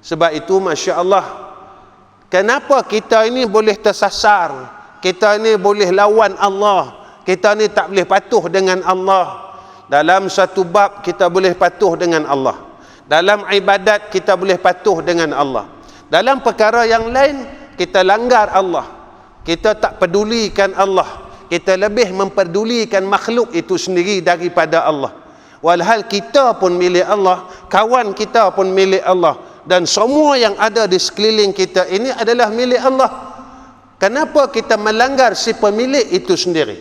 Sebab itu Masya Allah, kenapa kita ini boleh tersasar, kita ini boleh lawan Allah, kita ini tak boleh patuh dengan Allah. Dalam satu bab kita boleh patuh dengan Allah, dalam ibadat kita boleh patuh dengan Allah, dalam perkara yang lain kita langgar Allah, kita tak pedulikan Allah, kita lebih memperdulikan makhluk itu sendiri daripada Allah. Walhal kita pun milik Allah, kawan kita pun milik Allah, dan semua yang ada di sekeliling kita ini adalah milik Allah. Kenapa kita melanggar si pemilik itu sendiri?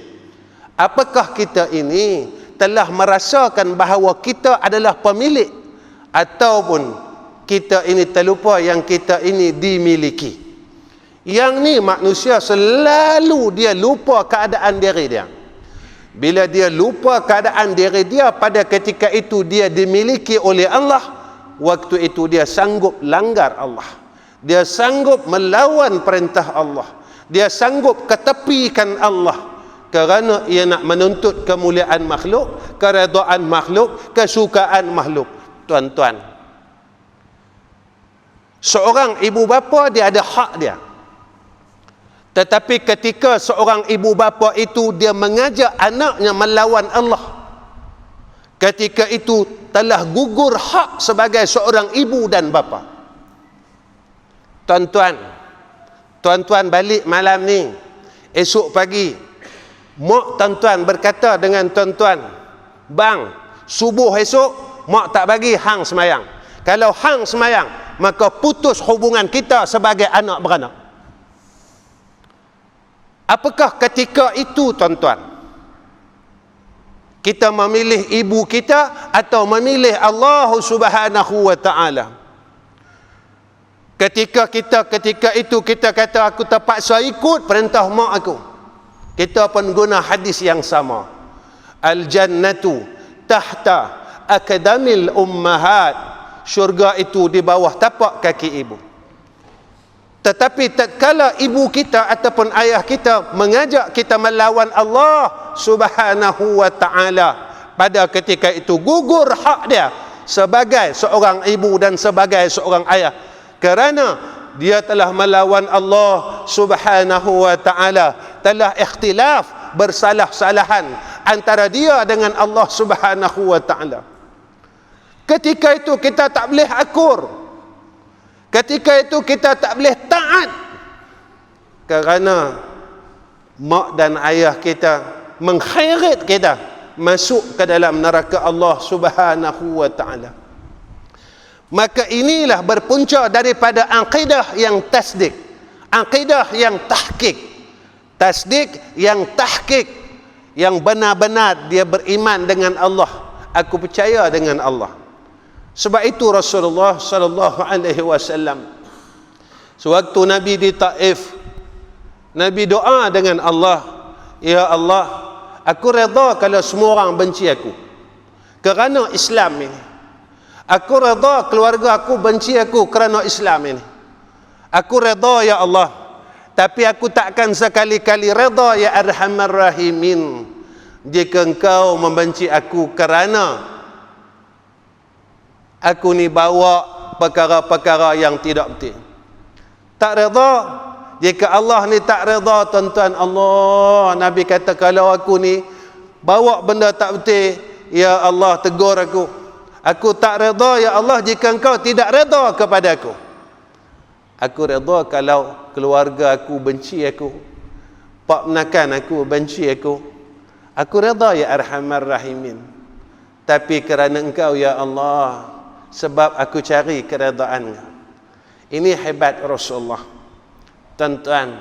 Apakah kita ini telah merasakan bahawa kita adalah pemilik, ataupun kita ini terlupa yang kita ini dimiliki? Yang ni manusia selalu dia lupa keadaan diri dia. Bila dia lupa keadaan diri dia, pada ketika itu dia dimiliki oleh Allah, waktu itu dia sanggup langgar Allah, dia sanggup melawan perintah Allah, dia sanggup ketepikan Allah, kerana ia nak menuntut kemuliaan makhluk, keredaan makhluk, kesukaan makhluk. Tuan-tuan, seorang ibu bapa dia ada hak dia. Tetapi ketika seorang ibu bapa itu dia mengajak anaknya melawan Allah, ketika itu telah gugur hak sebagai seorang ibu dan bapa. Tuan-tuan balik malam ni, esok pagi mak tuan-tuan berkata dengan tuan-tuan, bang, subuh esok mak tak bagi hang semayang. Kalau hang semayang, maka putus hubungan kita sebagai anak beranak. Apakah ketika itu tuan-tuan kita memilih ibu kita atau memilih Allah Subhanahu wa ta'ala? Ketika itu kita kata aku terpaksa ikut perintah mak aku, kita pun guna hadis yang sama. Al-jannatu tahta akadamil ummahat. Syurga itu di bawah tapak kaki ibu. Tetapi tatkala ibu kita ataupun ayah kita mengajak kita melawan Allah Subhanahu wa ta'ala, pada ketika itu gugur hak dia sebagai seorang ibu dan sebagai seorang ayah, kerana dia telah melawan Allah Subhanahu wa ta'ala, telah ikhtilaf, bersalah-salahan antara dia dengan Allah Subhanahu wa ta'ala. Ketika itu kita tak boleh akur, ketika itu kita tak boleh taat, kerana mak dan ayah kita mengheret kita masuk ke dalam neraka Allah Subhanahu wa ta'ala. Maka inilah berpunca daripada akidah yang tasdik, akidah yang tahqiq. Tasdik yang tahqiq, yang benar-benar dia beriman dengan Allah, aku percaya dengan Allah. Sebab itu Rasulullah sallallahu alaihi wasallam, sewaktu Nabi di Taif, Nabi doa dengan Allah, ya Allah, aku redha kalau semua orang benci aku kerana Islam ini. Aku redha keluarga aku benci aku kerana Islam ini. Aku redha ya Allah, tapi aku takkan sekali-kali redha ya Arhamar Rahimin jika engkau membenci aku kerana aku ni bawa perkara-perkara yang tidak betul. Tak redha jika Allah ni tak redha, tuan-tuan. Allah, Nabi kata, kalau aku ni bawa benda tak betul, ya Allah tegur aku. Aku tak redha ya Allah jika engkau tidak redha kepada aku. Aku redha kalau keluarga aku benci aku, pak menakan aku benci aku. Aku redha ya Arhamar Rahimin. Tapi kerana engkau ya Allah, sebab aku cari keredaan. Ini hebat Rasulullah. Tuan-tuan,